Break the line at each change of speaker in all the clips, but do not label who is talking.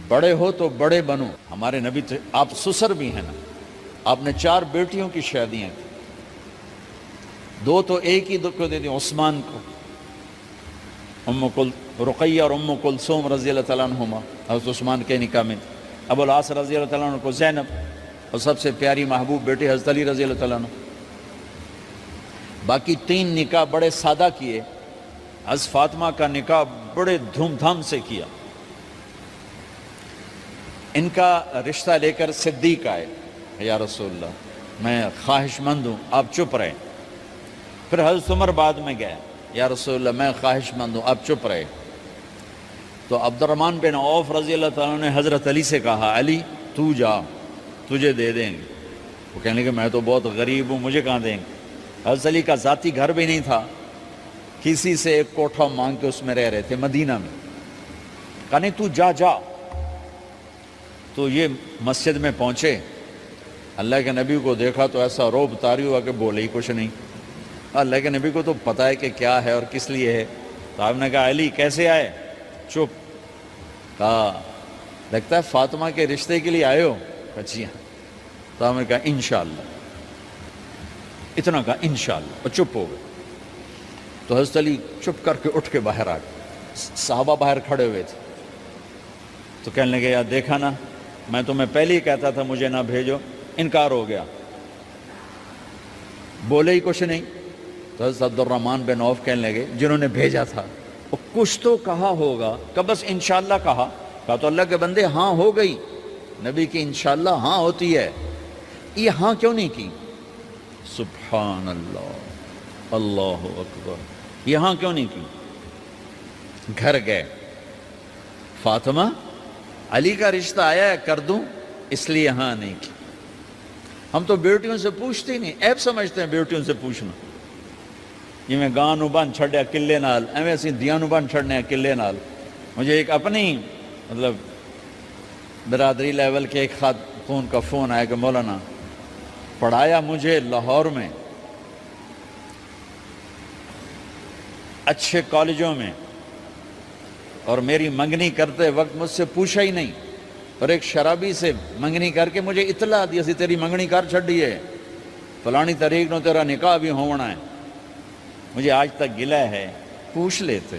بڑے ہو تو بڑے بنو. ہمارے نبی آپ سسر بھی ہیں نا, آپ نے 4 بیٹیوں کی شادیاں کی, 2 تو ایک ہی کو دے دی عثمان کو, رقیہ اور ام کلثوم رضی اللہ تعالیٰ عنہما حضرت عثمان کے نکاح میں, ابو العاص رضی اللہ تعالیٰ عنہ کو زینب, اور سب سے پیاری محبوب بیٹی حضرت علی رضی اللہ تعالیٰ عنہ. باقی 3 نکاح بڑے سادہ کیے. حضرت فاطمہ کا نکاح بڑے دھوم دھام سے کیا. ان کا رشتہ لے کر صدیق آئے, یا رسول اللہ میں خواہش مند ہوں, آپ چپ رہے. پھر حضرت عمر بعد میں گئے, یا رسول اللہ میں خواہش مند ہوں, آپ چپ رہے. تو عبد الرحمن بن عوف رضی اللہ تعالیٰ نے حضرت علی سے کہا, علی تو جا, تجھے دے دیں گے. وہ کہنے لگے میں تو بہت غریب ہوں, مجھے کہاں دیں گے. حضرت علی کا ذاتی گھر بھی نہیں تھا, کسی سے ایک کوٹھا مانگ کے اس میں رہ رہے تھے مدینہ میں. کہا نہیں تو جا جا. تو یہ مسجد میں پہنچے, اللہ کے نبی کو دیکھا تو ایسا روب طاری ہوا کہ بولے ہی کچھ نہیں. اللہ کے نبی کو تو پتہ ہے کہ کیا ہے اور کس لیے ہے. تو آپ نے کہا علی کیسے آئے؟ چپ. کہا لگتا ہے فاطمہ کے رشتے کے لیے آئے ہو. کہا جی ہاں. تو آپ نے کہا انشاءاللہ, اتنا کہا انشاءاللہ, اور چپ ہو گئے. تو حضرت علی چپ کر کے اٹھ کے باہر آ گئے. صحابہ باہر کھڑے ہوئے تھے. تو کہنے لگے یار دیکھا نا, میں تمہیں پہلے ہی کہتا تھا مجھے نہ بھیجو, انکار ہو گیا, بولے ہی کچھ نہیں. تو حضرت عبد الرحمن بن عوف کہنے لگے جنہوں نے بھیجا تھا, وہ کچھ تو کہا ہوگا, کہ بس انشاءاللہ کہا. کہا تو اللہ کے بندے ہاں ہو گئی, نبی کی انشاءاللہ ہاں ہوتی ہے, یہ ہاں کیوں نہیں کی؟ سبحان اللہ, اللہ اکبر, یہ ہاں کیوں نہیں کی؟ گھر گئے, فاطمہ علی کا رشتہ آیا ہے کر دوں, اس لیے ہاں نہیں کی. ہم تو بیٹیوں سے پوچھتے ہی نہیں, عیب سمجھتے ہیں بیٹیوں سے پوچھنا. یہ میں گاں نو بن چھڑیا قلعے نال, ایویں اسی دیاں نو بن چھڑنے قلعے نال. مجھے ایک اپنی مطلب برادری لیول کے ایک خاتون کا فون آیا کہ مولانا پڑھایا مجھے لاہور میں اچھے کالجوں میں, اور میری منگنی کرتے وقت مجھ سے پوچھا ہی نہیں, اور ایک شرابی سے منگنی کر کے مجھے اطلاع دی سی تیری منگنی کر چھڑی ہے, فلانی تاریخ نو تیرا نکاح بھی ہونا ہے. مجھے آج تک گلہ ہے, پوچھ لیتے.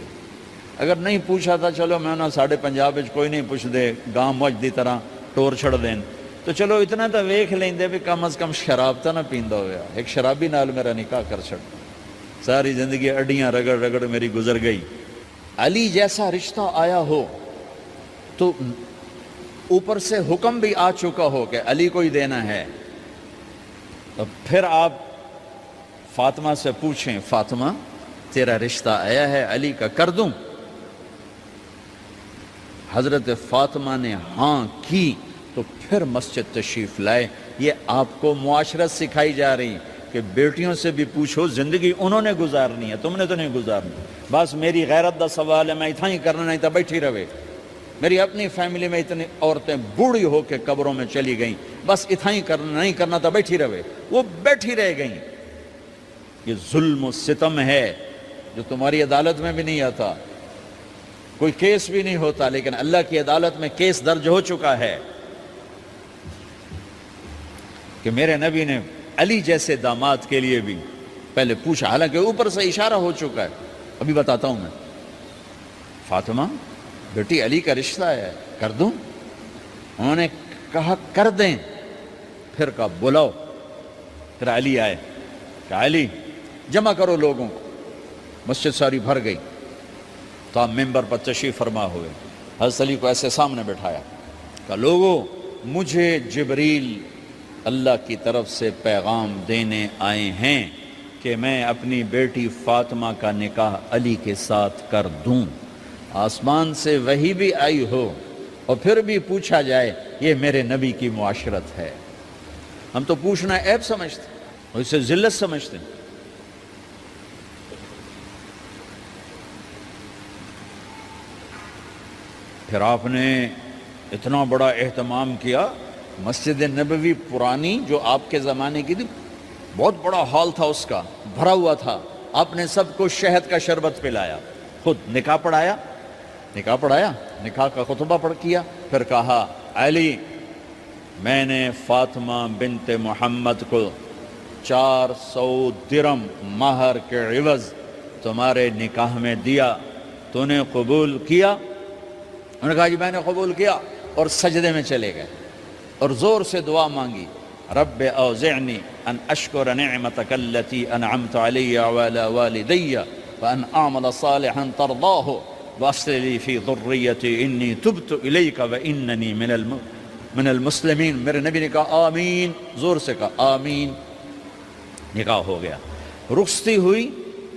اگر نہیں پوچھا تھا چلو میں نہ ساڑھے پنجاب کوئی نہیں پوچھ دے, گاں موج دی طرح ٹور چھڑ دیں, تو چلو اتنا تو ویکھ لیں دے بھی کم از کم شراب تو نہ پیندا ہویا. ایک شرابی نال میرا نکاح کر چھڑ, ساری زندگی اڈیاں رگڑ رگڑ میری گزر گئی. علی جیسا رشتہ آیا ہو تو اوپر سے حکم بھی آ چکا ہو کہ علی کو ہی دینا ہے, تو پھر آپ فاطمہ سے پوچھیں فاطمہ تیرا رشتہ آیا ہے علی کا, کر دوں؟ حضرت فاطمہ نے ہاں کی تو پھر مسجد تشریف لائے. یہ آپ کو معاشرت سکھائی جا رہی کہ بیٹیوں سے بھی پوچھو, زندگی انہوں نے گزارنی ہے, تم نے تو نہیں گزارنی. بس میری غیرت دا سوال ہے, میں اتنا ہی کرنا نہیں تو بیٹھی رہے. میری اپنی فیملی میں اتنی عورتیں بوڑھی ہو کے قبروں میں چلی گئیں, بس اتنا ہی کرنا نہیں کرنا تو بیٹھی رہے. وہ بیٹھی رہ گئیں. یہ ظلم و ستم ہے جو تمہاری عدالت میں بھی نہیں آتا, کوئی کیس بھی نہیں ہوتا, لیکن اللہ کی عدالت میں کیس درج ہو چکا ہے کہ میرے نبی نے علی جیسے داماد کے لیے بھی پہلے پوچھا, حالانکہ اوپر سے اشارہ ہو چکا ہے. ابھی بتاتا ہوں میں. فاطمہ بیٹی علی کا رشتہ ہے, کر دوں؟ انہوں نے کہا کر دیں. پھر کہا بلاؤ. پھر علی آئے, کہا علی جمع کرو لوگوں کو. مسجد ساری بھر گئی. تو آپ ممبر پر تشریف فرما ہوئے. حضرت علی کو ایسے سامنے بٹھایا, کہا لوگو مجھے جبریل اللہ کی طرف سے پیغام دینے آئے ہیں کہ میں اپنی بیٹی فاطمہ کا نکاح علی کے ساتھ کر دوں. آسمان سے وحی بھی آئی ہو اور پھر بھی پوچھا جائے, یہ میرے نبی کی معاشرت ہے. ہم تو پوچھنا عیب سمجھتے اور اسے ذلت سمجھتے ہیں. پھر آپ نے اتنا بڑا اہتمام کیا. مسجد نبوی پرانی جو آپ کے زمانے کی تھی, بہت بڑا ہال تھا, اس کا بھرا ہوا تھا. آپ نے سب کو شہد کا شربت پلایا, خود نکاح پڑھایا. نکاح کا خطبہ پڑھ کیا، پھر کہا علی میں نے فاطمہ بنت محمد کو 400 درم مہر کے عوض تمہارے نکاح میں دیا، تو نے قبول کیا؟ انہوں نے کہا جی میں نے قبول کیا، اور سجدے میں چلے گئے اور زور سے دعا مانگی، رب اوزعنی ان اشکر نعمتک التی انعمت علی وعلی والدی وان اعمل صالحا ترضاہ واصلح لی فی ذریتی انی تبت الیک واننی من المسلمین۔ میرے نبی نے کہا آمین، زور سے کہا آمین، نکاح ہو گیا۔ رخصتی ہوئی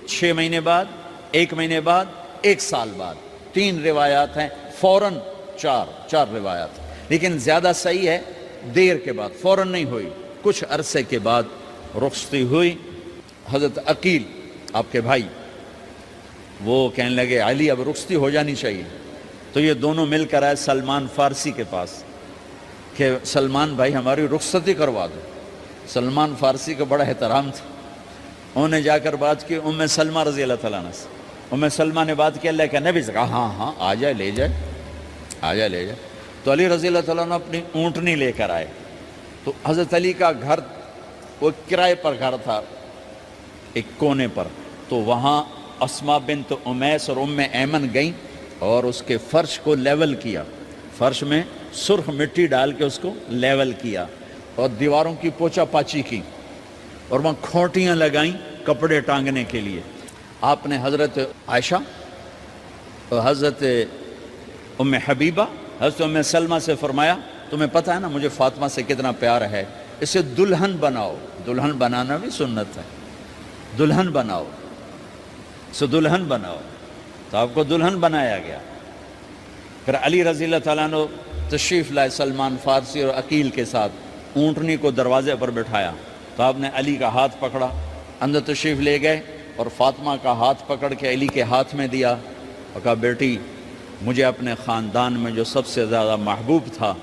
6 مہینے بعد، 1 مہینے بعد، 1 سال بعد، 3 روایات ہیں، فوراً 4 روایات، لیکن زیادہ صحیح ہے دیر کے بعد، فوراً نہیں ہوئی، کچھ عرصے کے بعد رخصتی ہوئی۔ حضرت عقیل آپ کے بھائی وہ کہنے لگے علی اب رخصتی ہو جانی چاہیے، تو یہ دونوں مل کر آئے سلمان فارسی کے پاس کہ سلمان بھائی ہماری رخصتی کروا دو۔ سلمان فارسی کا بڑا احترام تھا، انہوں نے جا کر بات کی ام سلمہ رضی اللہ تعالیٰ عنہ سے۔ ام سلمہ نے بات کی اللہ کے نبی سے، کہا ہاں آ جائے لے جائے، آ جائے لے جائے۔ تو علی رضی اللہ تعالیٰ عنہ اپنی اونٹنی لے کر آئے، تو حضرت علی کا گھر وہ کرائے پر گھر تھا ایک کونے پر، تو وہاں اسماء بنت امیس اور ام ایمن گئیں اور اس کے فرش کو لیول کیا، فرش میں سرخ مٹی ڈال کے اس کو لیول کیا اور دیواروں کی پوچا پاچی کی اور وہاں کھوٹیاں لگائیں کپڑے ٹانگنے کے لیے۔ آپ نے حضرت عائشہ اور حضرت ام حبیبہ، حضرت ام سلمہ سے فرمایا تمہیں پتہ ہے نا مجھے فاطمہ سے کتنا پیار ہے، اسے دلہن بناؤ۔ دلہن بنانا بھی سنت ہے، دلہن بناؤ، اسے دلہن بناؤ، تو آپ کو دلہن بنایا گیا۔ پھر علی رضی اللہ تعالیٰ عنہ تشریف لائے سلمان فارسی اور عقیل کے ساتھ، اونٹنی کو دروازے پر بٹھایا، تو آپ نے علی کا ہاتھ پکڑا، اندر تشریف لے گئے اور فاطمہ کا ہاتھ پکڑ کے علی کے ہاتھ میں دیا اور کہا بیٹی مجھے اپنے خاندان میں جو سب سے زیادہ محبوب تھا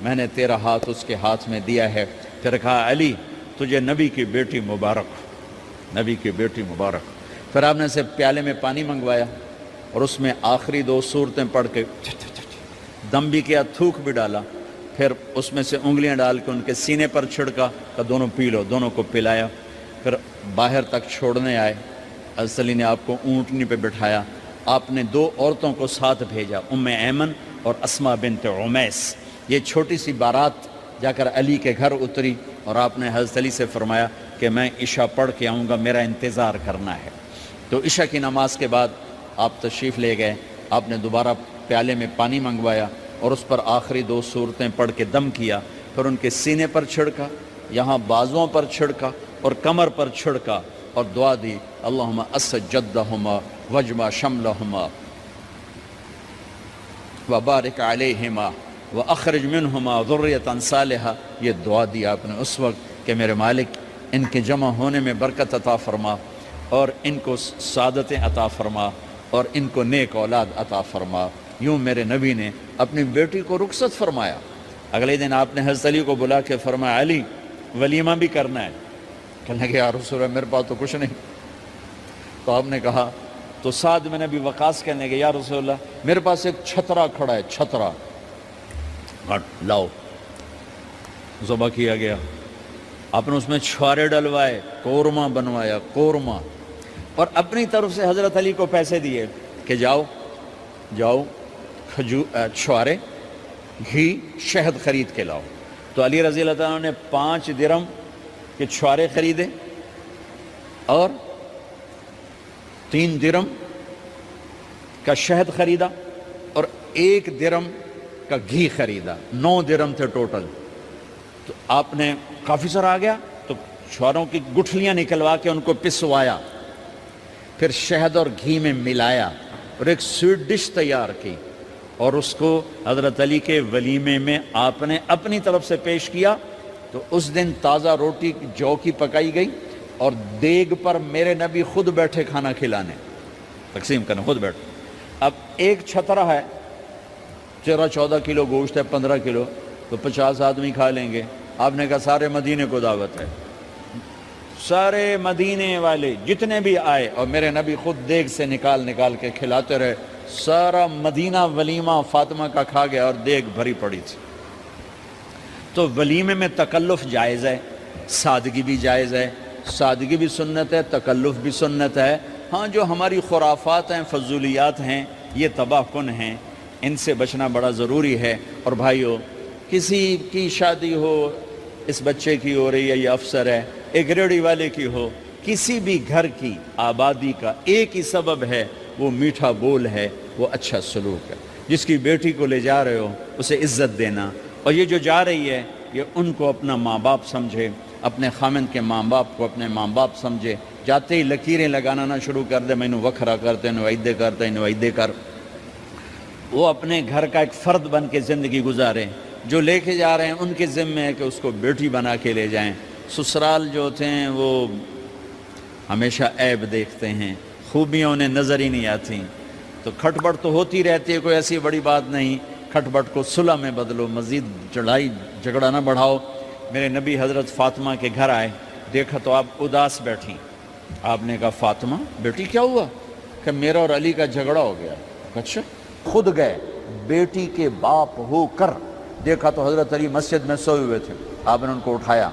میں نے تیرا ہاتھ اس کے ہاتھ میں دیا ہے۔ پھر کہا علی تجھے نبی کی بیٹی مبارک، نبی کی بیٹی مبارک۔ پھر آپ نے اسے پیالے میں پانی منگوایا اور اس میں آخری 2 سورتیں پڑھ کے دم بھی کیا، تھوک بھی ڈالا، پھر اس میں سے انگلیاں ڈال کے ان کے سینے پر چھڑکا کہ دونوں پی لو، دونوں کو پلایا۔ پھر باہر تک چھوڑنے آئے، حضرت علی نے آپ کو اونٹنی پہ بٹھایا، آپ نے 2 عورتوں کو ساتھ بھیجا، ام ایمن اور اسماء بنت عمیس۔ یہ چھوٹی سی بارات جا کر علی کے گھر اتری اور آپ نے حضرت علی سے فرمایا کہ میں عشاء پڑھ کے آؤں گا، میرا انتظار کرنا ہے۔ تو عشاء کی نماز کے بعد آپ تشریف لے گئے، آپ نے دوبارہ پیالے میں پانی منگوایا اور اس پر آخری 2 سورتیں پڑھ کے دم کیا، پھر ان کے سینے پر چھڑکا، یہاں بازوؤں پر چھڑکا اور کمر پر چھڑکا اور دعا دی اللہم اسد جدہما وجمع شملہما وبارک علیہما واخرج منہما ذریۃ صالحہ۔ یہ دعا دی آپ نے اس وقت کہ میرے مالک ان کے جمع ہونے میں برکت عطا فرما اور ان کو سعادتیں عطا فرما اور ان کو نیک اولاد عطا فرما۔ یوں میرے نبی نے اپنی بیٹی کو رخصت فرمایا۔ اگلے دن آپ نے حضرت علی کو بلا کے فرمایا علی ولیمہ بھی کرنا ہے۔ کہنے لگے یا رسول اللہ میرے پاس تو کچھ نہیں۔ تو آپ نے کہا، تو سعد بن ابی وقاص کہنے لگے یا رسول اللہ میرے پاس ایک چھترا کھڑا ہے، چھترا لاؤ۔ ذبح کیا گیا، آپ نے اس میں چھوارے ڈلوائے، قورمہ بنوایا، قورمہ، اور اپنی طرف سے حضرت علی کو پیسے دیے کہ جاؤ چھوارے، گھی، شہد خرید کے لاؤ۔ تو علی رضی اللہ تعالیٰ نے 5 درم کے چھوارے خریدے اور 3 درم کا شہد خریدا اور 1 درم کا گھی خریدا، 9 درم تھے ٹوٹل۔ تو آپ نے کافی سارا آ گیا تو چھواروں کی گٹھلیاں نکلوا کے ان کو پسوایا، پھر شہد اور گھی میں ملایا اور ایک سویٹ ڈش تیار کی اور اس کو حضرت علی کے ولیمے میں آپ نے اپنی طرف سے پیش کیا۔ تو اس دن تازہ روٹی جو کی پکائی گئی اور دیگ پر میرے نبی خود بیٹھے کھانا کھلانے، تقسیم کرنے، خود بیٹھے۔ اب ایک چھترا ہے، 13-14 کلو گوشت ہے، 15 کلو، تو 50 آدمی کھا لیں گے۔ آپ نے کہا سارے مدینے کو دعوت ہے، سارے مدینے والے جتنے بھی آئے، اور میرے نبی خود دیگ سے نکال کے کھلاتے رہے، سارا مدینہ ولیمہ فاطمہ کا کھا گیا اور دیگ بھری پڑی تھی۔ تو ولیمے میں تکلف جائز ہے، سادگی بھی جائز ہے، سادگی بھی سنت ہے، تکلف بھی سنت ہے۔ ہاں جو ہماری خرافات ہیں، فضولیات ہیں، یہ تباہ کن ہیں، ان سے بچنا بڑا ضروری ہے۔ اور بھائیو، کسی کی شادی ہو، اس بچے کی ہو رہی ہے، یہ افسر ہے، ایک ریڑھی والے کی ہو، کسی بھی گھر کی آبادی کا ایک ہی سبب ہے، وہ میٹھا بول ہے، وہ اچھا سلوک ہے۔ جس کی بیٹی کو لے جا رہے ہو اسے عزت دینا، اور یہ جو جا رہی ہے یہ ان کو اپنا ماں باپ سمجھے، اپنے خامند کے ماں باپ کو اپنے ماں باپ سمجھے۔ جاتے ہی لکیریں لگانا نہ شروع کر دے، مینوں وکھرا کرتے نوائدے کرتے نوائدے کر۔ وہ اپنے گھر کا ایک فرد بن کے زندگی گزاریں۔ جو لے کے جا رہے ہیں ان کے ذمے ہے کہ اس کو بیٹی بنا کے لے جائیں۔ سسرال جو ہوتے ہیں وہ ہمیشہ عیب دیکھتے ہیں، خوبیاں انہیں نظر ہی نہیں آتی۔ تو کھٹ بٹ تو ہوتی رہتی ہے، کوئی ایسی بڑی بات نہیں۔ کھٹ بٹ کو صلح میں بدلو، مزید لڑائی جھگڑا نہ بڑھاؤ۔ میرے نبی حضرت فاطمہ کے گھر آئے، دیکھا تو آپ اداس بیٹھی۔ آپ نے کہا فاطمہ بیٹی کیا ہوا؟ کہ میرا اور علی کا جھگڑا ہو گیا۔ اچھا؟ خود گئے بیٹی کے باپ ہو کر، دیکھا تو حضرت علی مسجد میں سوئے ہوئے تھے۔ آپ نے ان کو اٹھایا،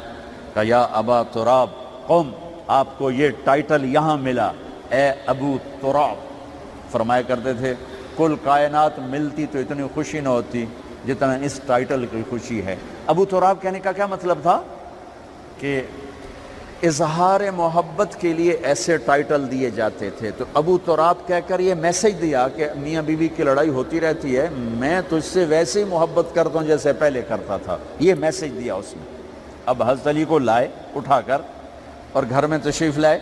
کہا یا ابا تراب قم، آپ کو یہ ٹائٹل یہاں ملا، اے ابو تراب۔ فرمایا کرتے تھے کل کائنات ملتی تو اتنی خوشی نہ ہوتی جتنا اس ٹائٹل کی خوشی ہے۔ ابو تراب کہنے کا کیا مطلب تھا؟ کہ اظہار محبت کے لیے ایسے ٹائٹل دیے جاتے تھے۔ تو ابو تراب کہہ کر یہ میسج دیا کہ میاں بیوی کی لڑائی ہوتی رہتی ہے، میں تجھ سے ویسے ہی محبت کرتا ہوں جیسے پہلے کرتا تھا۔ یہ میسج دیا اس نے۔ اب حضرت علی کو لائے اٹھا کر اور گھر میں تشریف لائے۔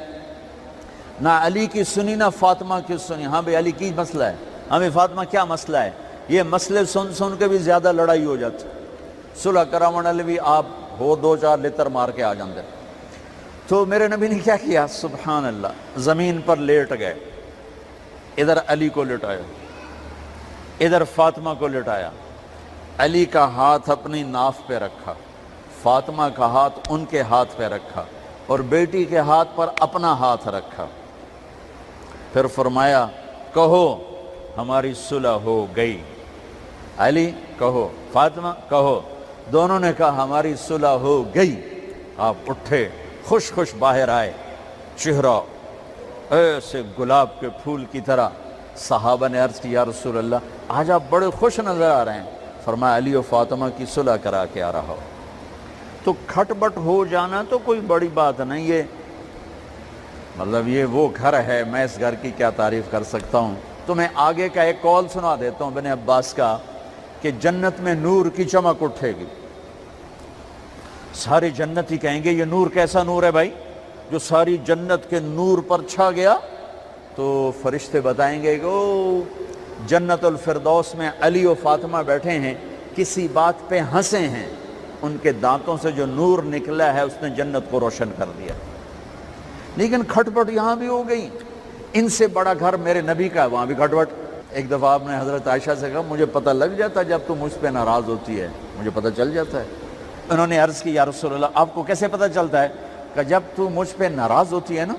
نہ علی کی سنی نہ فاطمہ کی سنی۔ ہاں بھئی علی کی مسئلہ ہے، ہمیں فاطمہ کیا مسئلہ ہے؟ یہ مسئلے سن کے بھی زیادہ لڑائی ہو جاتی۔ صلح کراون والے بھی آپ ہو دو چار لتر مار کے آ جاندے۔ تو میرے نبی نے کیا کیا؟ سبحان اللہ، زمین پر لیٹ گئے، ادھر علی کو لٹایا، ادھر فاطمہ کو لٹایا۔ علی کا ہاتھ اپنی ناف پہ رکھا، فاطمہ کا ہاتھ ان کے ہاتھ پہ رکھا، اور بیٹی کے ہاتھ پر اپنا ہاتھ رکھا۔ پھر فرمایا کہو ہماری صلح ہو گئی۔ علی کہو، فاطمہ کہو۔ دونوں نے کہا ہماری صلح ہو گئی۔ آپ اٹھے، خوش خوش باہر آئے، چہرہ ایسے گلاب کے پھول کی طرح۔ صحابہ نے عرض کی یا رسول اللہ آج آپ بڑے خوش نظر آ رہے ہیں۔ فرمایا علی و فاطمہ کی صلح کرا کے آ رہا ہو۔ تو کھٹ بٹ ہو جانا تو کوئی بڑی بات نہیں ہے، مطلب یہ وہ گھر ہے، میں اس گھر کی کیا تعریف کر سکتا ہوں۔ تو میں آگے کا ایک قول سنا دیتا ہوں ابن عباس کا، کہ جنت میں نور کی چمک اٹھے گی۔ سارے جنتی کہیں گے یہ نور کیسا نور ہے بھائی جو ساری جنت کے نور پر چھا گیا؟ تو فرشتے بتائیں گے کہ او جنت الفردوس میں علی و فاطمہ بیٹھے ہیں، کسی بات پہ ہنسے ہیں، ان کے دانتوں سے جو نور نکلا ہے اس نے جنت کو روشن کر دیا۔ لیکن کھٹ پٹ یہاں بھی ہو گئی۔ ان سے بڑا گھر میرے نبی کا ہے، وہاں بھی کھٹ پٹ۔ ایک دفعہ آپ نے حضرت عائشہ سے کہا مجھے پتہ لگ جاتا جب تو مجھ پہ ناراض ہوتی ہے، مجھے پتہ چل جاتا ہے۔ انہوں نے عرض کی یا رسول اللہ آپ کو کیسے پتہ چلتا ہے؟ کہ جب تو مجھ پہ ناراض ہوتی ہے نا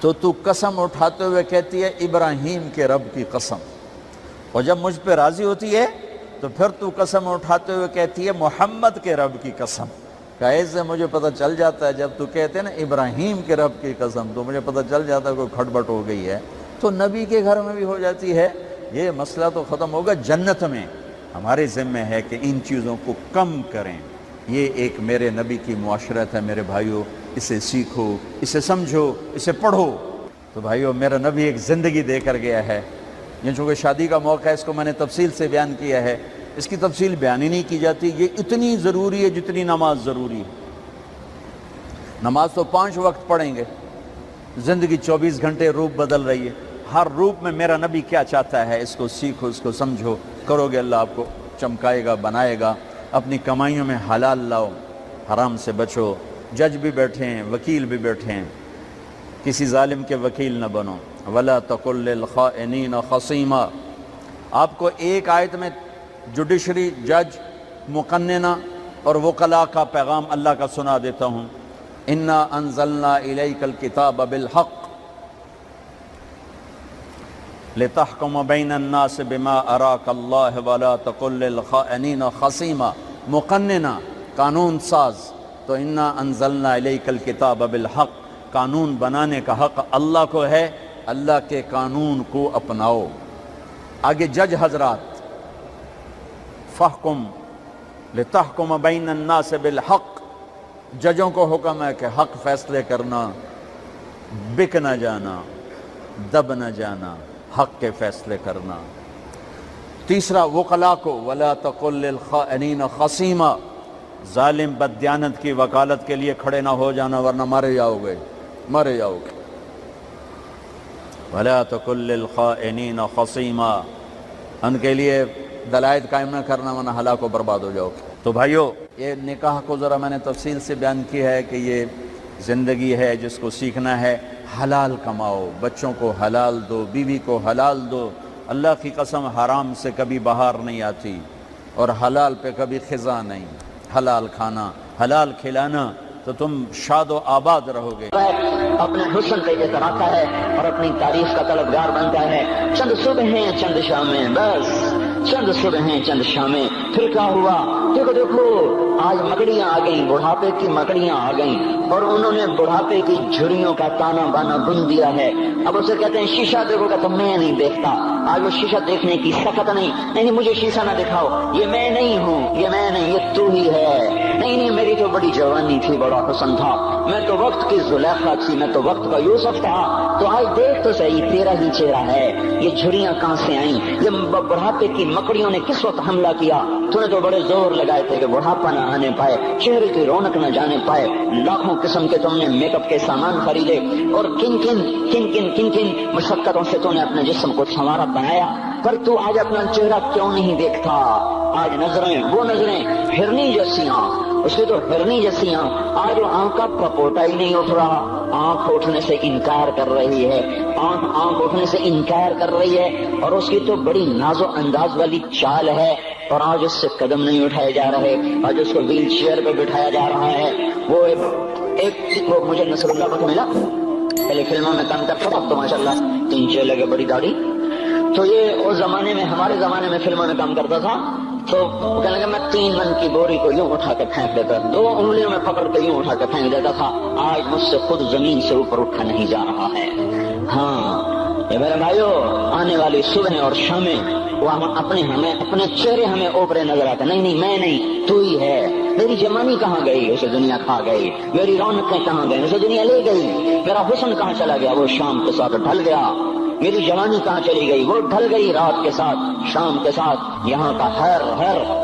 تو قسم اٹھاتے ہوئے کہتی ہے ابراہیم کے رب کی قسم، اور جب مجھ پہ راضی ہوتی ہے تو پھر تو قسم اٹھاتے ہوئے کہتی ہے محمد کے رب کی قسم۔ کہ ایسے مجھے پتہ چل جاتا ہے جب تو کہتے ہیں نا ابراہیم کے رب کی قسم، تو مجھے پتہ چل جاتا ہے کوئی کھٹ بٹ ہو گئی ہے۔ تو نبی کے گھر میں بھی ہو جاتی ہے، یہ مسئلہ تو ختم ہوگا۔ جنت میں ہمارے ذمہ ہے کہ ان چیزوں کو کم کریں۔ یہ ایک میرے نبی کی معاشرت ہے میرے بھائیوں، اسے سیکھو، اسے سمجھو، اسے پڑھو۔ تو بھائیوں میرا نبی ایک زندگی دے کر گیا ہے، یہ چونکہ شادی کا موقع ہے اس کو میں نے تفصیل سے بیان کیا ہے، اس کی تفصیل بیان ہی نہیں کی جاتی۔ یہ اتنی ضروری ہے جتنی نماز ضروری ہے۔ نماز تو 5 وقت پڑھیں گے، زندگی 24 گھنٹے روپ بدل رہی ہے، ہر روپ میں میرا نبی کیا چاہتا ہے اس کو سیکھو، اس کو سمجھو، کرو گے اللہ آپ کو چمکائے گا، بنائے گا۔ اپنی کمائیوں میں حلال لاؤ، حرام سے بچو۔ جج بھی بیٹھے ہیں، وکیل بھی بیٹھے ہیں، کسی ظالم کے وکیل نہ بنو۔ وَلَا تَقُلْ لِلْخَائِنِينَ خَصِيمًا۔ آپ کو ایک آیت میں جوڈیشری، جج، مقننہ اور وکلاء کا پیغام اللہ کا سنا دیتا ہوں۔ إِنَّا أَنزَلْنَا إِلَيْكَ الْكِتَابَ بِالْحَقِّ۔ لتحکم بین الناس بما اراک اللہ ولا تقل للخائنین خصیما، مقننہ قانون ساز، تو انا انزلنا الیک الکتاب بالحق، قانون بنانے کا حق اللہ کو ہے، اللہ کے قانون کو اپناؤ۔ آگے جج حضرات، فحکم لتحکم بین الناس بالحق، ججوں کو حکم ہے کہ حق فیصلے کرنا، بک نہ جانا، دب نہ جانا، حق کے فیصلے کرنا۔ تیسرا وکلاء کو ولا تقل للخائنین خصیما، ظالم بددیانت کی وکالت کے لیے کھڑے نہ ہو جانا ورنہ مارے جاؤ گے، مارے جاؤ گے۔ ولا تقل للخائنین خصیما، ان کے لیے دلائل قائم نہ کرنا ورنہ ہلاک و برباد ہو جاؤ گے۔ تو بھائیو، یہ نکاح کو ذرا میں نے تفصیل سے بیان کی ہے کہ یہ زندگی ہے جس کو سیکھنا ہے۔ حلال کماؤ، بچوں کو حلال دو، بیوی کو حلال دو۔ اللہ کی قسم حرام سے کبھی بہار نہیں آتی اور حلال پہ کبھی خزاں نہیں۔ حلال کھانا، حلال کھلانا تو تم شاد و آباد رہو گے۔
اپنے حسن پہ اتراتا ہے اور اپنی تعریف کا طلبگار بنتا ہے۔ چند صبح ہیں چند شامیں، بس چند صبح ہیں چند شامیں، پھر کیا ہوا؟ دیکھو دیکھو، آج مکڑیاں آ گئیں، بڑھاپے کی مکڑیاں آ گئیں اور انہوں نے بڑھاپے کی جھریوں کا تانا بانا بن دیا ہے۔ اب اسے کہتے ہیں شیشہ دیکھو گا تو میں نہیں دیکھتا۔ آج وہ شیشہ دیکھنے کی سخت نہیں مجھے شیشہ نہ دکھاؤ، یہ میں نہیں ہوں، یہ میں نہیں، یہ تو ہی ہے۔ نہیں میری تو بڑی جوانی تھی، بڑا حسن تھا، میں تو وقت کی زلیخا تھی، میں تو وقت کا یوسف تھا۔ تو آج دیکھ تو صحیح، تیرا ہی چہرہ ہے۔ یہ جھریاں کہاں سے آئیں؟ یہ بڑھاپے کی مکڑیوں نے کس وقت حملہ کیا؟ تو نے تو بڑے زور لگائے تھے کہ بڑھاپا نہ آنے پائے، چہرے کی رونق نہ جانے پائے۔ لاکھوں قسم کے تم نے میک اپ کے سامان خریدے اور کن کن مشقتوں سے تو نے اپنے جسم کو سنوارا بنایا، پر تو آج اپنا چہرہ کیوں نہیں دیکھتا؟ آج نظریں، وہ نظریں ہرنی جیسیاں، اس کی تو ہرنی جیسیاں، آج وہ آنکھ کا پپوٹا ہی نہیں اٹھ رہا، آنکھ اٹھنے سے انکار کر رہی ہے، آنکھ اٹھنے سے انکار کر رہی ہے، اور اس کی تو بڑی ناز و انداز والی چال ہے، اور آج اس سے قدم نہیں اٹھائے جا رہے، آج اس کو ویل چیئر پہ بٹھایا جا رہا ہے۔ وہ ایک مجھے نصر اللہ کو ملا، پہلے فلموں میں کام کرتا تھا، تو ماشاء اللہ 3 لگے بڑی داڑھی، تو یہ اس زمانے میں، ہمارے زمانے میں فلموں میں کام کرتا تھا، تو کہنے لگا میں 3 من کی بوری کو یوں اٹھا کے پھینک دیتا، 2 انگلیوں میں پکڑ کے یوں اٹھا کے پھینک دیتا تھا، آج مجھ سے خود زمین سے اوپر اٹھا نہیں جا رہا ہے۔ ہاں یہ میرے بھائیو، آنے والی صبح اور شامیں وہ ہمیں اپنے چہرے ہمیں اوپرے نظر آتے، نہیں میں نہیں، تو ہی ہے۔ میری جوانی کہاں گئی؟ اسے دنیا کھا گئی۔ میری رونقیں کہاں گئی؟ اسے دنیا لے گئی۔ میرا حسن کہاں چلا گیا؟ وہ شام کے ساتھ ڈھل گیا۔ میری جوانی کہاں چلی گئی؟ وہ ڈھل گئی رات کے ساتھ، شام کے ساتھ۔ یہاں کا ہر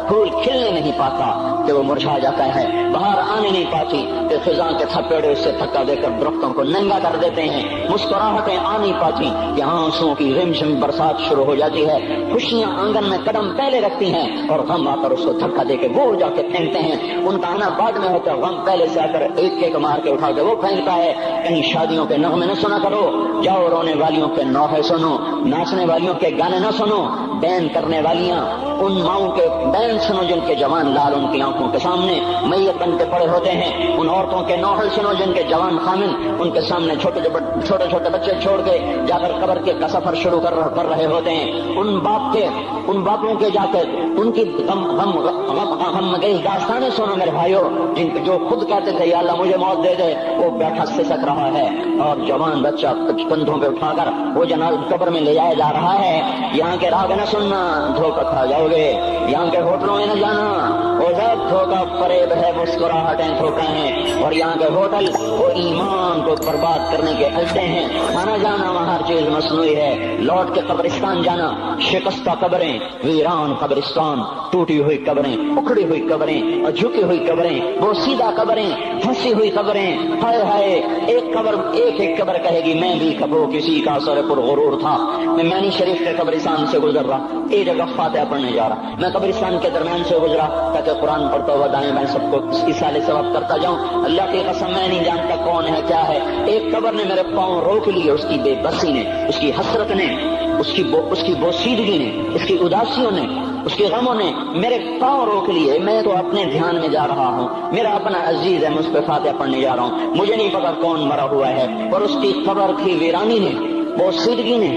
پھول کھلنے نہیں پاتا کہ وہ مرجھا جاتا ہے، باہر آنے نہیں پاتی کہ خزاں کے تھپیڑے اس سے دھکا دے کر درختوں کو ننگا کر دیتے ہیں، مسکراہٹیں آ نہیں پاتی کہ آنسوؤں کی رمجم برسات شروع ہو جاتی ہے، خوشیاں آنگن میں قدم پہلے رکھتی ہیں اور غم آ کر اس کو دھکا دے کے وہ جا کے پھینکتے ہیں۔ ان کا آنا بعد میں ہوتا ہے، غم پہلے سے آ کر ایک مار کے اٹھا کے وہ پھینکتا ہے۔ کہیں شادیوں کے نغمے نہ سنا کرو، جاؤ رونے والیوں کے نوحے سنو، ناچنے والیوں کے گانے نہ سنو، بین کرنے والیاں ان ماؤں کے بین سنو جن کے جوان لال ان کی آنکھوں کے سامنے میت بن کے پڑے ہوتے ہیں، ان عورتوں کے نوحے سنو جن کے جوان خامن ان کے سامنے چھوٹے چھوٹے بچے چھوڑ کے جا کر قبر کے کا سفر شروع کر رہے ہوتے ہیں، ان باپوں کے جا کر ان کی غم گئی داستانیں سنو میرے بھائیو، جو خود کہتے تھے یا اللہ مجھے موت دے دے، وہ بیٹھا سسک رہا ہے اور جوان بچہ کندھوں پہ اٹھا کر وہ جناب قبر میں لے جایا جا رہا ہے۔ یہاں کے راگ نہ سننا، دھوکہ کھا جاؤ گے، یہاں کے ہوٹلوں میں نہ جانا، وہ سب دھوکہ فریب ہے، مسکراہٹیں دھوکہ ہیں، اور یہاں کے ہوٹل وہ ایمان کو برباد کرنے کے اڈے ہیں۔ آنا جانا وہاں ہر چیز مصنوعی ہے، لوٹ کے قبرستان جانا، شکستہ قبریں، ویران قبرستان، ٹوٹی ہوئی قبریں، اکھڑی ہوئی قبریں اور جھکی ہوئی قبریں، وہ سیدھا قبریں، پھنسی ہوئی قبریں، ہائے ہائے، ایک قبر کہے گی میں بھی کبو کسی کا سر پر غرور تھا۔ میں مینی شریف کے قبرستان سے گزر رہا، ایک جگہ فاتحہ پڑھنے جا رہا، میں قبرستان کے درمیان سے گزرا تاکہ قرآن پڑھتا ہوا دائیں بائیں سب کو اصالے ثواب کرتا جاؤں۔ اللہ کی قسم میں نہیں جانتا کون ہے کیا ہے، ایک قبر نے میرے پاؤں روک لیے، اس کی بے بسی نے، اس کی حسرت نے، اس کی بوسیدگی نے، اس کی اداسیوں نے، اس کے غموں نے میرے پاؤں روک لیے۔ میں تو اپنے دھیان میں جا رہا ہوں، میرا اپنا عزیز ہے، میں اس پہ فاتحہ پڑھنے جا رہا ہوں، مجھے نہیں پتا کون مرا ہوا ہے، اور اس کی قبر کی ویرانی نے، بوسیدگی نے،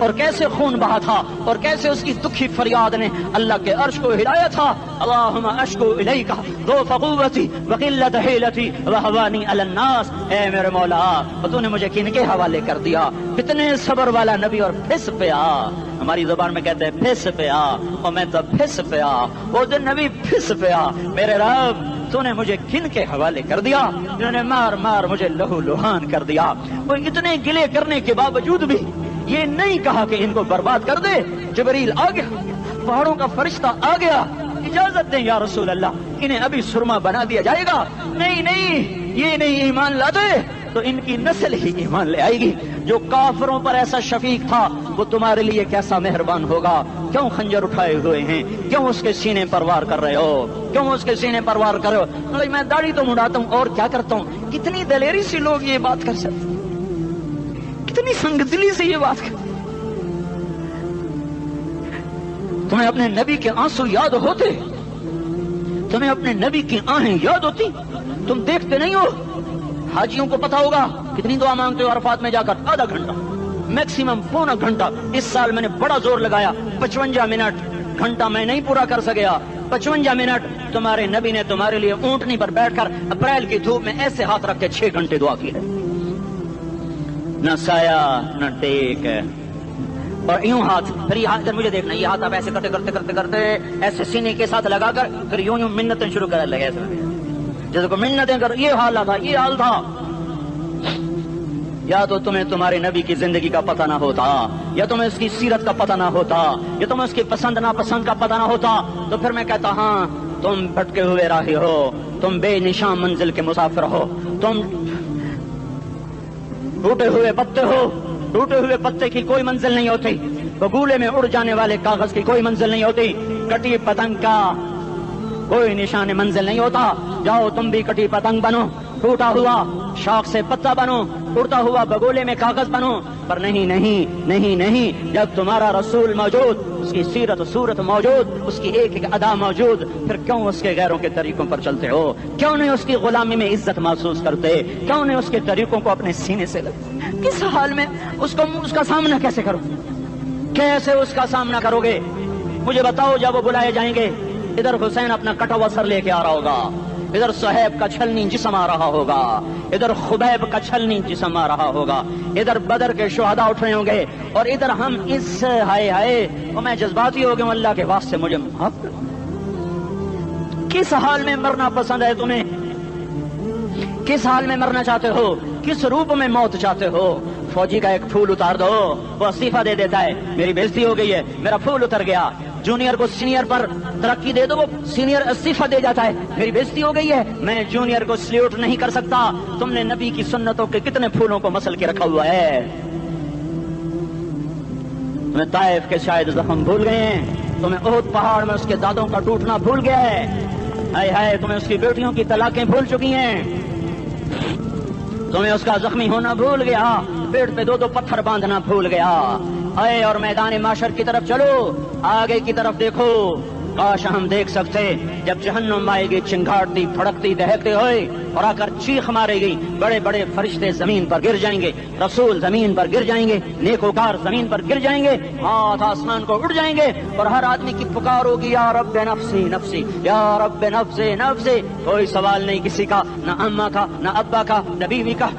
اور کیسے خون بہا تھا اور کیسے اس کی دکھی فریاد نے اللہ کے عرش کو ہلایا تھا. اللہم اشکو الیک ضعف قوتی وقلت حیلتی وہوانی علی الناس. اے میرے مولا تو نے مجھے کن کے حوالے کر دیا. کتنے صبر والا نبی اور پھس پیا. ہماری زبان میں کہتے ہیں پھس پیا اور میں تو پھس پیا. وہ دن نبی پھس پیا. میرے رب تو نے مجھے کن کے حوالے کر دیا جنہوں نے مار مار مجھے لہو لہان کر دیا. وہ اتنے گلے کرنے کے باوجود بھی یہ نہیں کہا کہ ان کو برباد کر دے. جبریل آ گیا, پہاڑوں کا فرشتہ آ گیا, اجازت دیں یا رسول اللہ, انہیں ابھی سرما بنا دیا جائے گا. نہیں نہیں, یہ نہیں ایمان لاتے تو ان کی نسل ہی ایمان لے آئے گی. جو کافروں پر ایسا شفیق تھا وہ تمہارے لیے کیسا مہربان ہوگا. کیوں خنجر اٹھائے ہوئے ہیں, کیوں اس کے سینے پر وار کر رہے ہو, کیوں اس کے سینے پر وار کر رہے ہو. میں داڑھی تو مڑاتا ہوں اور کیا کرتا ہوں. کتنی دلیری سے لوگ یہ بات کر سکتے, کتنی سنگدلی سے یہ بات کر. تمہیں اپنے نبی کے آنسو یاد ہوتے, تمہیں اپنے نبی کی آہیں یاد ہوتی. تم دیکھتے نہیں ہو. حاجیوں کو پتا ہوگا کتنی دعا مانگتے ہو عرفات میں جا کر. آدھا گھنٹہ, میکسیمم پونا گھنٹہ. اس سال میں نے بڑا زور لگایا, 55 منٹ. گھنٹہ میں نہیں پورا کر سکیا. 55 منٹ تمہارے نبی نے تمہارے لیے اونٹنی پر بیٹھ کر اپریل کی دھوپ میں ایسے ہاتھ رکھ کے 6 گھنٹے دعا کی ہے. نہ سایہ نہ ٹیک, اور یوں ہاتھ. پھر یہ ہاتھ مجھے دیکھنا, یہ ہاتھ آپ ایسے کرتے کرتے کرتے کرتے ایسے سینے کے ساتھ لگا کر پھر یوں یوں منتیں شروع کر لگے جیسے کو منتیں کر. یہ حال تھا, یہ حال تھا. یا تو تمہیں تمہارے نبی کی زندگی کا پتہ نہ ہوتا, یا تمہیں اس کی سیرت کا پتہ نہ ہوتا, یا تمہیں اس کی پسند ناپسند کا پتہ نہ ہوتا. تو پھر میں کہتا ہاں تم بھٹکے ہوئے راہی ہو, تم بے نشان منزل کے مسافر ہو, تم ٹوٹے ہوئے پتے ہو. ٹوٹے ہوئے پتے کی کوئی منزل نہیں ہوتی, بگولے میں اڑ جانے والے کاغذ کی کوئی منزل نہیں ہوتی, کٹی پتنگ کا کوئی نشان منزل نہیں ہوتا. جاؤ تم بھی کٹی پتنگ بنو, ٹوٹا ہوا شاخ سے پتا بنو, اڑتا ہوا بگولے میں کاغذ بنو. پر نہیں نہیں نہیں نہیں, جب تمہارا رسول موجود, اس کی سیرت و صورت موجود, اس کی ایک ایک ادا موجود, پھر کیوں اس کے غیروں کے طریقوں پر چلتے ہو؟ کیوں نہیں اس کی غلامی میں عزت محسوس کرتے؟ کیوں نہیں اس کے طریقوں کو اپنے سینے سے لگتے؟ کس حال میں اس کا سامنا کیسے کرو, کیسے اس کا سامنا کرو گے؟ مجھے بتاؤ. جب وہ بلائے جائیں گے, ادھر حسین اپنا کٹا ہوا سر لے کے آ رہا ہوگا, ادھر صہیب کا چھلنی جسم آ رہا ہوگا, ادھر خبیب کا چھلنی جسم آ رہا ہوگا, ادھر بدر کے شہداء اٹھ رہے ہوں گے, اور ادھر ہم اس ہائے ہائے اور میں جذباتی ہو گیا ہوں, اللہ کے واسطے مجھے معاف کر. کس حال میں مرنا پسند ہے تمہیں؟ کس حال میں مرنا چاہتے ہو؟ کس روپ میں موت چاہتے ہو؟ فوجی کا ایک پھول اتار دو, وہ استعفیٰ دے دیتا ہے, میری بےزتی ہو گئی ہے, میرا پھول اتر گیا. جونیئر کو سینئر پر ترقی دے دو, وہ سینئر استعفیٰ دے جاتا ہے, میری بےزتی ہو گئی ہے, میں جونیئر کو سلیوٹ نہیں کر سکتا. تم نے نبی کی سنتوں کے کتنے پھولوں کو مسل کے رکھا ہوا ہے. تمہیں طائف کے شاید زخم بھول گئے ہیں, تمہیں احد پہاڑ میں اس کے دادوں کا ٹوٹنا بھول گیا ہے, ہائے ہائے تمہیں اس کی بیٹیوں کی طلاقیں بھول چکی ہیں, تمہیں اس کا زخمی ہونا بھول گیا, پیٹ پہ 2 پتھر باندھنا بھول گیا. آئے اور میدان معاشر کی طرف چلو, آگے کی طرف دیکھو. کاش ہم دیکھ سکتے جب جہنم آئے گی چنگھاڑتی پھڑکتی دہکتے ہوئے اور آ کر چیخ مارے گی, بڑے بڑے فرشتے زمین پر گر جائیں گے, رسول زمین پر گر جائیں گے, نیکوکار زمین پر گر جائیں گے, ہاتھ آسمان کو اڑ جائیں گے, اور ہر آدمی کی پکار ہوگی یا رب نفسی نفسی, یا رب نفسی نفسی. کوئی سوال نہیں کسی کا, نہ اماں کا, نہ ابا کا, نہ بیوی کا.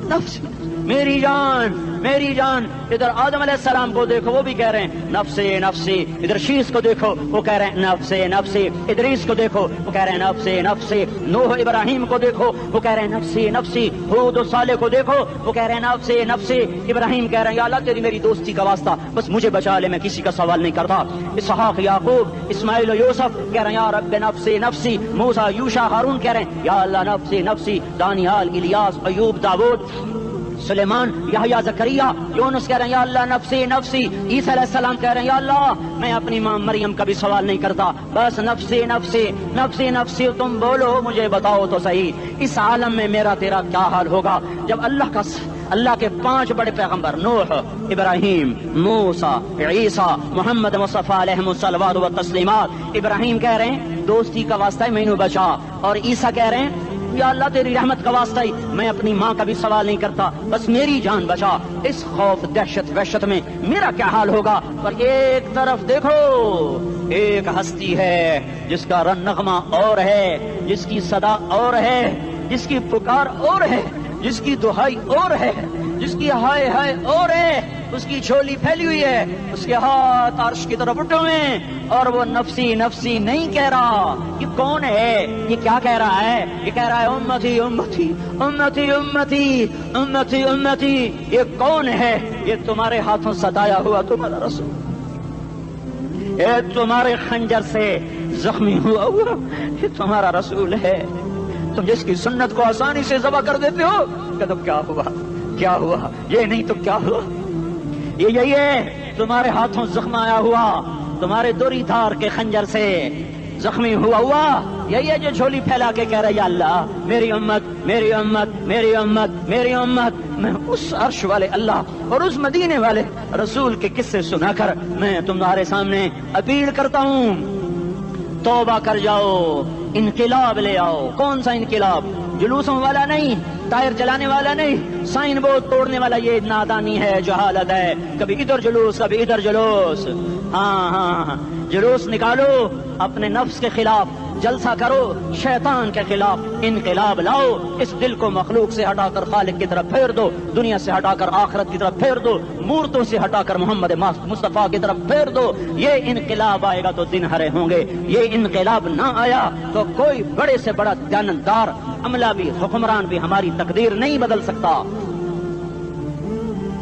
نفس میری جان میری جان. ادھر آدم علیہ السلام کو دیکھو, وہ بھی کہہ رہے ہیں نفسی نفسی. ادھر شیس کو دیکھو, وہ کہہ رہے ہیں نفسی نفسی. ادریس کو دیکھو, وہ کہہ رہے ہیں نفسی نفسی. نوح ابراہیم کو دیکھو, وہ کہہ رہے ہیں نفسی نفسی. ہود و صالح کو دیکھو, وہ کہہ رہے ہیں نفسی نفسی. ابراہیم کہہ رہے ہیں یا اللہ تیری میری دوستی کا واسطہ, بس مجھے بچا لے, میں کسی کا سوال نہیں کرتا. اسحاق یعقوب اسماعیل و یوسف کہہ رہے ہیں یا رب نفسی نفسی. موسیٰ یوشع ہارون کہہ رہے ہیں یا اللہ نفسی نفسی. دانیال الیاس ایوب داؤد سلیمان یحییٰ زکریا یونس کہہ رہے ہیں یا اللہ نفسی نفسی. عیسیٰ علیہ السلام کہہ رہے ہیں یا اللہ میں اپنی ماں مریم کا بھی سوال نہیں کرتا, بس نفسی نفسی نفسی نفسی. تم بولو, مجھے بتاؤ تو صحیح, اس عالم میں میرا تیرا کیا حال ہوگا جب اللہ کے 5 بڑے پیغمبر نوح, ابراہیم, موسیٰ, عیسیٰ, محمد مصطفیٰ علیہ الصلوات و تسلیمات. ابراہیم کہہ رہے ہیں دوستی کا واسطہ ہے مینو بچا, اور عیسیٰ کہہ رہے ہیں یا اللہ تیری رحمت کا واسطہ ہی میں اپنی ماں کا بھی سوال نہیں کرتا، بس میری جان بچا۔ اس خوف دہشت وحشت میں میرا کیا حال ہوگا؟ پر ایک طرف دیکھو، ایک ہستی ہے جس کا رن نغمہ اور ہے، جس کی صدا اور ہے، جس کی پکار اور ہے، جس کی دہائی اور ہے، جس کی ہائے ہائے اور ہے، اس کی جھولی پھیلی ہوئی ہے، اس کے ہاتھ عرش کی طرف اٹھے ہوئے ہیں، اور وہ نفسی نفسی نہیں کہہ رہا۔ یہ کون ہے؟ یہ کیا کہہ رہا ہے؟ یہ کہہ رہا ہے امتی امتی امتی امتی امتی امتی۔ یہ کون ہے؟ یہ تمہارے ہاتھوں ستایا ہوا تمہارا رسول، یہ تمہارے خنجر سے زخمی ہوا یہ تمہارا رسول ہے، تم جس کی سنت کو آسانی سے ذبح کر دیتے ہو۔ کہ تو کیا ہوا؟ کیا ہوا؟ یہ نہیں تو کیا ہوا؟ یہ یہی ہے تمہارے ہاتھوں زخم آیا ہوا، تمہارے دوری دھار کے خنجر سے زخمی ہوا یہی ہے جو جھولی پھیلا کے کہہ رہا ہے یا اللہ میری امت میری امت میری امت میری امت۔ میں اس عرش والے اللہ اور اس مدینے والے رسول کے قصے سنا کر میں تمہارے سامنے اپیل کرتا ہوں، توبہ کر جاؤ، انقلاب لے آؤ۔ کون سا انقلاب؟ جلوسوں والا نہیں، ٹائر چلانے والا نہیں، سائن بورڈ توڑنے والا، یہ نادانی ہے، جہالت ہے۔ کبھی ادھر جلوس کبھی ادھر جلوس۔ ہاں جلوس نکالو اپنے نفس کے خلاف، جلسہ کرو شیطان کے خلاف، انقلاب لاؤ۔ اس دل کو مخلوق سے ہٹا کر خالق کی طرف پھیر دو، دنیا سے ہٹا کر آخرت کی طرف پھیر دو، مورتوں سے ہٹا کر محمد مصطفیٰ کی طرف پھیر دو۔ یہ انقلاب آئے گا تو دن ہرے ہوں گے، یہ انقلاب نہ آیا تو کوئی بڑے سے بڑا جاندار عملہ بھی حکمران بھی ہماری تقدیر نہیں بدل سکتا۔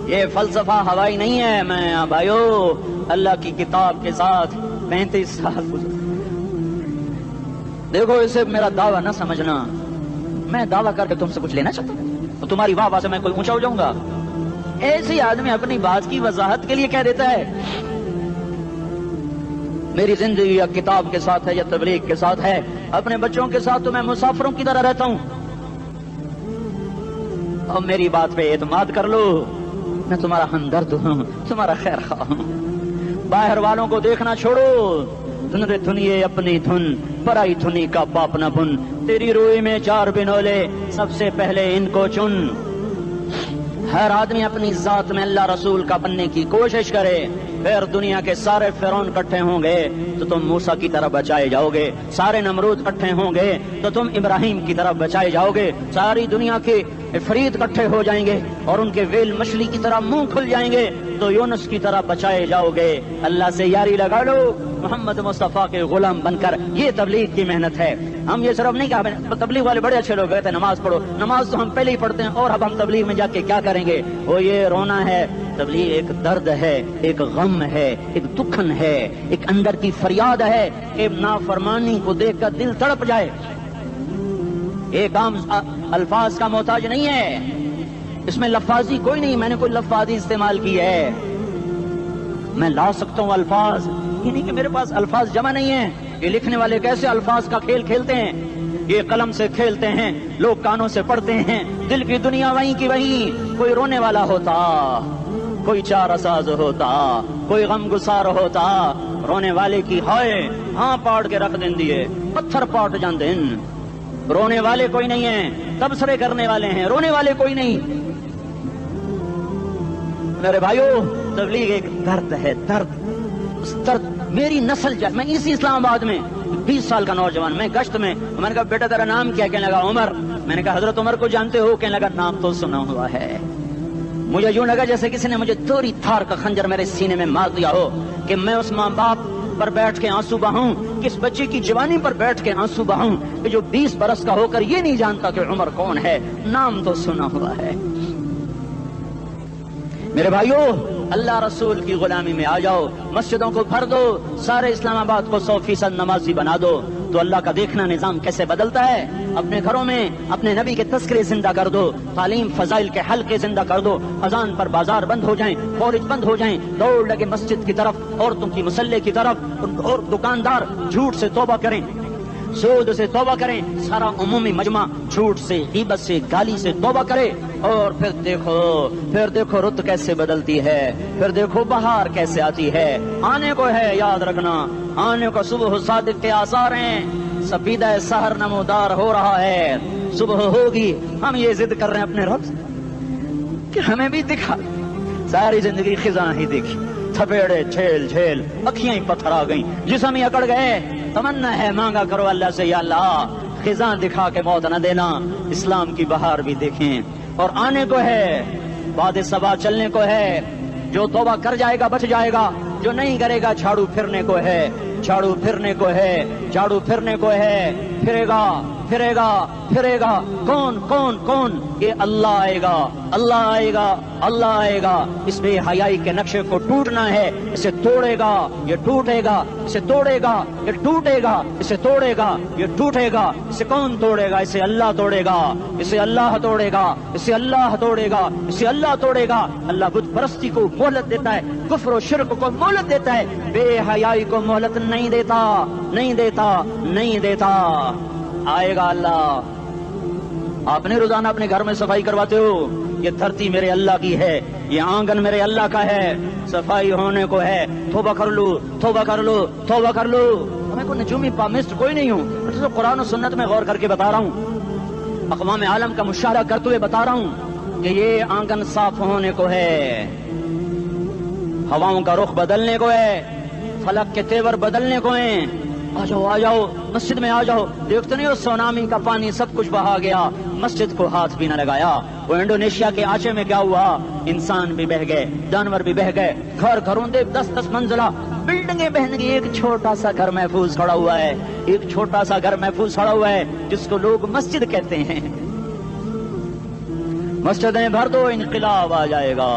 یہ فلسفہ ہوائی نہیں ہے۔ میں بھائیو اللہ کی کتاب کے ساتھ 35 سال دیکھو، اسے میرا دعویٰ نہ سمجھنا، میں دعویٰ کر کے تم سے کچھ لینا چاہتا ہوں تو تمہاری واہ واہ سے میں کوئی اونچا ہو جاؤں گا؟ ایسے آدمی اپنی بات کی وضاحت کے لیے کہہ دیتا ہے میری زندگی یا کتاب کے ساتھ ہے یا تبلیغ کے ساتھ ہے، اپنے بچوں کے ساتھ تو میں مسافروں کی طرح رہتا ہوں، اور میری بات پہ اعتماد کر لو، میں تمہارا ہمدرد ہوں، تمہارا خیر خواہ ہوں۔ باہر والوں کو دیکھنا چھوڑو، دھن رے دھنیے اپنی دھن، پرائی دھنی کا باپ نہ بن، تیری روئی میں 4 بنولے، سب سے پہلے ان کو چن۔ ہر آدمی اپنی ذات میں اللہ رسول کا بننے کی کوشش کرے، پھر دنیا کے سارے فرعون اکٹھے ہوں گے تو تم موسیٰ کی طرف بچائے جاؤ گے، سارے نمرود اکٹھے ہوں گے تو تم ابراہیم کی طرف بچائے جاؤ گے، ساری دنیا کے عفریت اکٹھے ہو جائیں گے اور ان کے ویل مچھلی کی طرح منہ کھل جائیں گے تو یونس کی طرح بچائے جاؤ گے۔ اللہ سے یاری لگا لو، محمد مصطفیٰ کے غلام بن کر۔ یہ تبلیغ کی محنت ہے۔ ہم یہ صرف نہیں کہا تبلیغ والے بڑے اچھے لوگ کہتے ہیں نماز پڑھو، نماز تو ہم پہلے ہی پڑھتے ہیں، اور اب ہم تبلیغ میں جا کے کیا کریں گے؟ وہ یہ رونا ہے۔ تبلیغ ایک درد ہے، ایک غم ہے، ایک دکھن ہے، ایک اندر کی فریاد ہے کہ نافرمانی کو دیکھ کر دل تڑپ جائے۔ ایک عام الفاظ کا محتاج نہیں ہے، اس میں لفاظی کوئی نہیں، میں نے کوئی لفاظی استعمال کی ہے، میں لا سکتا ہوں الفاظ، یہ نہیں کہ میرے پاس الفاظ جمع نہیں ہیں۔ یہ لکھنے والے کیسے الفاظ کا کھیل کھیلتے ہیں، یہ قلم سے کھیلتے ہیں، لوگ کانوں سے پڑھتے ہیں، دل کی دنیا وہیں کی وہیں۔ کوئی رونے والا ہوتا، کوئی چارہ ساز ہوتا، کوئی غم گسار ہوتا، رونے والے کی ہائے ہاں پاڑ کے رکھ دیں دیے، پتھر پاٹ جان دیں۔ رونے والے کوئی نہیں ہیں، تبصرے کرنے والے ہیں، رونے والے کوئی نہیں۔ میرے بھائیو تبلیغ ایک درد ہے، درد، اس درد میری نسل میں اسی اسلام آباد میں 20 سال کا نوجوان، میں گشت میں نے کہا بیٹا تیرا نام کیا؟ کہنے لگا عمر۔ میں نے کہا حضرت عمر کو جانتے ہو؟ کہنے لگا نام تو سنا ہوا ہے۔ مجھے یوں لگا جیسے کسی نے مجھے دوری تھار کا خنجر میرے سینے میں مار دیا ہو کہ میں اس ماں باپ پر بیٹھ کے آنسو بہاؤں، کس بچے کی جوانی پر بیٹھ کے آنسو بہاؤں کہ جو 20 برس کا ہو کر یہ نہیں جانتا کہ عمر کون ہے، نام تو سنا ہوا ہے۔ میرے بھائیو اللہ رسول کی غلامی میں آ جاؤ، مسجدوں کو بھر دو، سارے اسلام آباد کو 100% نمازی بنا دو، تو اللہ کا دیکھنا نظام کیسے بدلتا ہے۔ اپنے گھروں میں اپنے نبی کے تذکرے زندہ کر دو، تعلیم فضائل کے حلقے زندہ کر دو، اذان پر بازار بند ہو جائیں، فورج بند ہو جائیں، دوڑ لگے مسجد کی طرف، عورتوں کی مصلے کی طرف، اور دکاندار جھوٹ سے توبہ کریں، سود سے توبہ کریں، سارا عمومی مجمع جھوٹ سے، غیبت سے، گالی سے توبہ کرے، اور پھر دیکھو رت کیسے بدلتی ہے، پھر دیکھو بہار کیسے آتی ہے۔ آنے کو ہے، یاد رکھنا، آنے کو صبح صادق کے آثار ہیں، سپیدہ سحر نمودار ہو رہا ہے، صبح ہوگی ہم یہ ضد کر رہے ہیں اپنے رب سے کہ ہمیں بھی دکھا. ساری زندگی خزاں ہی دیکھی, تھپیڑے جھیل جھیل, اکھیاں ہی پتھر آ گئیں, جسم ہی اکڑ گئے. تمنا ہے مانگا کرو اللہ سے, یا اللہ خزاں دکھا کے موت نہ دینا, اسلام کی بہار بھی دیکھیں. اور آنے کو ہے, بعد صبا چلنے کو ہے. جو توبہ کر جائے گا بچ جائے گا, جو نہیں کرے گا جھاڑو پھرنے کو ہے, جھاڑو پھرنے کو ہے, جھاڑو پھرنے کو ہے. پھرے گا پھرے گا پھرے گا. کون کون کون؟ یہ اللہ آئے گا, اللہ آئے گا, اللہ آئے گا. اس بے حیائی کے نقشے کو ٹوٹنا ہے, اسے توڑے گا یہ ٹوٹے گا, اسے توڑے گا یہ ٹوٹے گا, اسے توڑے گا یہ ٹوٹے گا. اسے کون توڑے گا؟ اسے اللہ توڑے گا, اسے اللہ توڑے گا, اسے اللہ توڑے گا, اسے اللہ توڑے گا. اللہ بت پرستی کو مہلت دیتا ہے, کفر و شرک کو مہلت دیتا ہے, بے حیائی کو مہلت نہیں دیتا, نہیں دیتا, نہیں دیتا. آئے گا اللہ. آپ نے روزانہ اپنے گھر میں صفائی کرواتے ہو, یہ دھرتی میرے اللہ کی ہے, یہ آنگن میرے اللہ کا ہے, صفائی ہونے کو ہے. توبہ کر لو, توبہ کر لو, توبہ کر لو. میں کوئی نجومی پامسٹ کوئی نہیں ہوں, میں تو قرآن و سنت میں غور کر کے بتا رہا ہوں, اقوام عالم کا مشاہدہ کرتے ہوئے بتا رہا ہوں کہ یہ آنگن صاف ہونے کو ہے, ہواؤں کا رخ بدلنے کو ہے, فلک کے تیور بدلنے کو ہیں. آ جاؤ آ جاؤ, مسجد میں آ جاؤ. دیکھتے نہیں ہو سونامی کا پانی سب کچھ بہا گیا, مسجد کو ہاتھ بھی نہ لگایا. وہ انڈونیشیا کے آچے میں کیا ہوا؟ انسان بھی بہ گئے, جانور بھی بہ گئے, گھر گھروں دے 10-10 منزلہ بلڈنگیں بہن گئی. ایک چھوٹا سا گھر محفوظ کھڑا ہوا ہے, ایک چھوٹا سا گھر محفوظ کھڑا ہوا ہے جس کو لوگ مسجد کہتے ہیں. مسجدیں بھر دو, انقلاب آ جائے گا.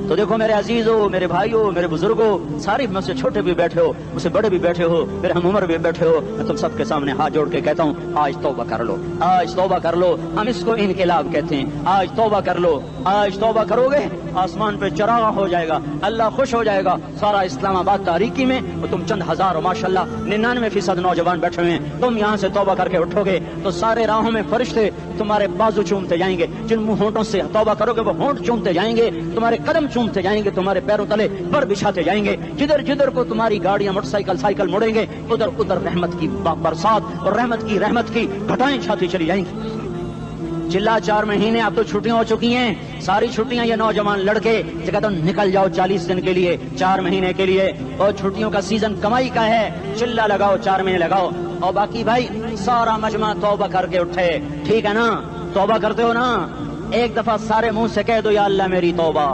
تو دیکھو میرے عزیزو, میرے بھائیو, میرے بزرگوں, سارے مجھ سے چھوٹے بھی بیٹھے ہو, مجھ سے بڑے بھی بیٹھے ہو, میرے ہم عمر بھی بیٹھے ہو, میں تم سب کے سامنے ہاتھ جوڑ کے کہتا ہوں, آج توبہ کر لو, آج توبہ کر لو. ہم اس کو انقلاب کہتے ہیں. آج توبہ کر لو, آج توبہ کرو گے آسمان پہ چراغ ہو جائے گا, اللہ خوش ہو جائے گا. سارا اسلام آباد تاریکی میں تم چند ہزار و ماشاءاللہ 99% نوجوان بیٹھے ہوئے ہیں. تم یہاں سے توبہ کر کے اٹھو گے تو سارے راہوں میں فرشتے تمہارے بازو چومتے جائیں گے. جن منہ ہونٹوں سے توبہ کرو گے وہ ہونٹ چومتے جائیں گے, تمہارے قدم چومتے جائیں گے, تمہارے پیروں تلے پر بچھاتے جائیں گے. جدھر جدھر کو تمہاری گاڑیاں موٹر سائیکل سائیکل مڑیں گے, ادھر ادھر رحمت کی برسات اور رحمت کی گھٹائیں چھاتی چلی جائیں گی. چلا 4 مہینے اب تو چھٹیاں ہو چکی ہیں, ساری چھٹیاں یہ نوجوان لڑکے کہتے ہیں نکل جاؤ 40 دن کے لیے, 4 مہینے کے لیے, اور چھٹیوں کا سیزن کمائی کا ہے, چلا لگاؤ 4 مہینے لگاؤ. اور باقی بھائی سارا مجمع توبہ کر کے اٹھے, ٹھیک ہے نا؟ توبہ کرتے ہو نا؟ ایک دفعہ سارے منہ سے کہہ دو یا اللہ میری توبہ,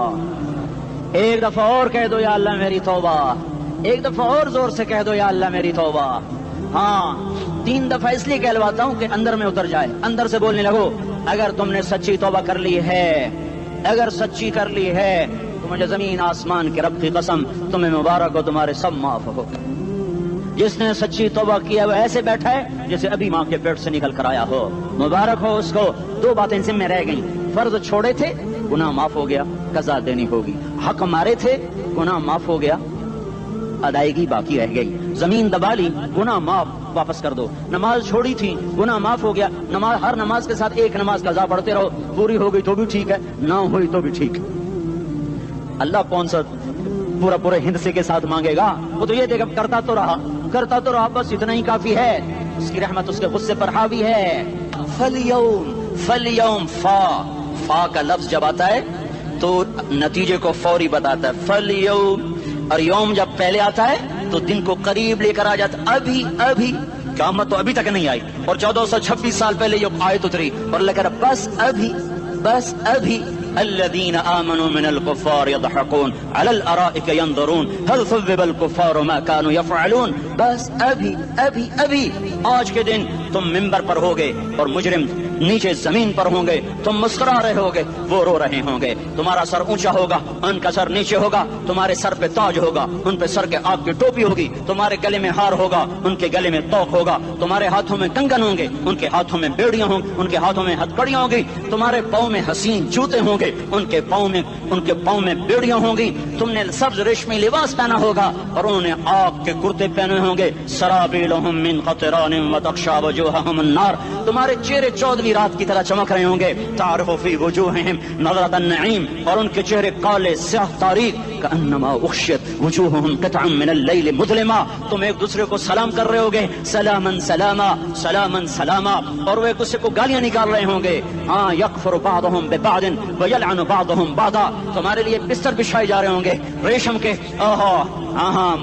ایک دفعہ اور کہہ دو یا اللہ میری توبہ, ایک دفعہ اور زور سے کہہ دو یا اللہ میری توبہ. ہاں 3 دفعہ اس لیے کہلواتا ہوں کہ اندر میں اتر جائے, اندر سے بولنے لگو. اگر تم نے سچی توبہ کر لی ہے, اگر سچی کر لی ہے تو مجھے زمین آسمان کے رب کی قسم تمہیں مبارک ہو, تمہارے سب معاف ہو. جس نے سچی توبہ کیا وہ ایسے بیٹھا ہے جیسے ابھی ماں کے پیٹ سے نکل کر آیا ہو, مبارک ہو اس کو. 2 باتیں ذمہ رہ گئیں, فرض چھوڑے تھے گناہ معاف ہو گیا, قضا دینی ہوگی. حق مارے تھے گناہ معاف ہو گیا, ادائیگی باقی رہ گئی. زمین دبا لی گناہ معاف, واپس کر دو. نماز چھوڑی تھی گناہ معاف ہو گیا, نماز ہر نماز کے ساتھ ایک نماز قضا پڑھتے رہو, پوری ہو گئی تو بھی ٹھیک ہے, نہ ہوئی تو بھی ٹھیک. اللہ کون سا پورے ہندسے کے ساتھ مانگے گا؟ وہ تو یہ دیکھ کرتا تو رہا, بس اتنا ہی کافی ہے. اس کی رحمت اس کے غصے پر حاوی ہے. فلیوم فا کا لفظ جب آتا ہے تو نتیجے کو فوری بتاتا ہے. فلیوم, اور یوم جب پہلے آتا ہے تو دن کو قریب لے کر آ جاتا. ابھی قیامت تو ابھی تک نہیں آئی, اور 1426 سال پہلے یہ آیت اتری, اور لے کر بس ابھی الذين آمنوا من الكفار يضحكون على الارائك ينظرون هل ثوب الكفار ما كانوا يفعلون. بس ابھی آج کے دن تم منبر پر ہوگے اور مجرم نیچے زمین پر ہوں گے, تم مسکرا رہے ہوگے, وہ رو رہے ہوں گے. تمہارا سر اونچا ہوگا, ان کا سر نیچے ہوگا. تمہارے سر پہ تاج ہوگا, ان پہ سر کے آپ کی ٹوپی ہوگی. تمہارے گلے میں ہار ہوگا, ان کے گلے میں توق ہوگا. تمہارے ہاتھوں میں کنگن ہوں گے, ان کے ہاتھوں میں بیڑیاں ہوں گی, ان کے ہاتھوں میں ہتھکڑیاں ہوں گی. تمہارے پاؤں میں حسین جوتے ہوں گے, ان کے پاؤں میں بیڑیاں ہوں گی. تم نے سبز ریشمی لباس پہنا ہوگا اور انہوں نے آگ کے کرتے پہنے ہوں گے. سرابیلہم من قطران وتغشی وجوہہم النار. تمہارے چہرے 14 چاندنی رات کی طرح چمک رہے ہوں گے. تعرف فی وجوہہم نظرۃ النعیم، اور ان کے چہرے کالے سیاہ تاریک. کأنما اغشیت وجوہہم قطعا من اللیل مظلما، تم ایک دوسرے کو سلام کر رہے ہوگے، سلاما سلاما سلاما سلاما، اور وہ ایک دوسرے کو گالیاں نکال رہے ہوں گے. ہاں یکفر بعضہم ببعض ویلعن بعضہم بعضا، تمہارے لیے بستر بچھائے جا رہے ہوں گے ریشم کے. ہاں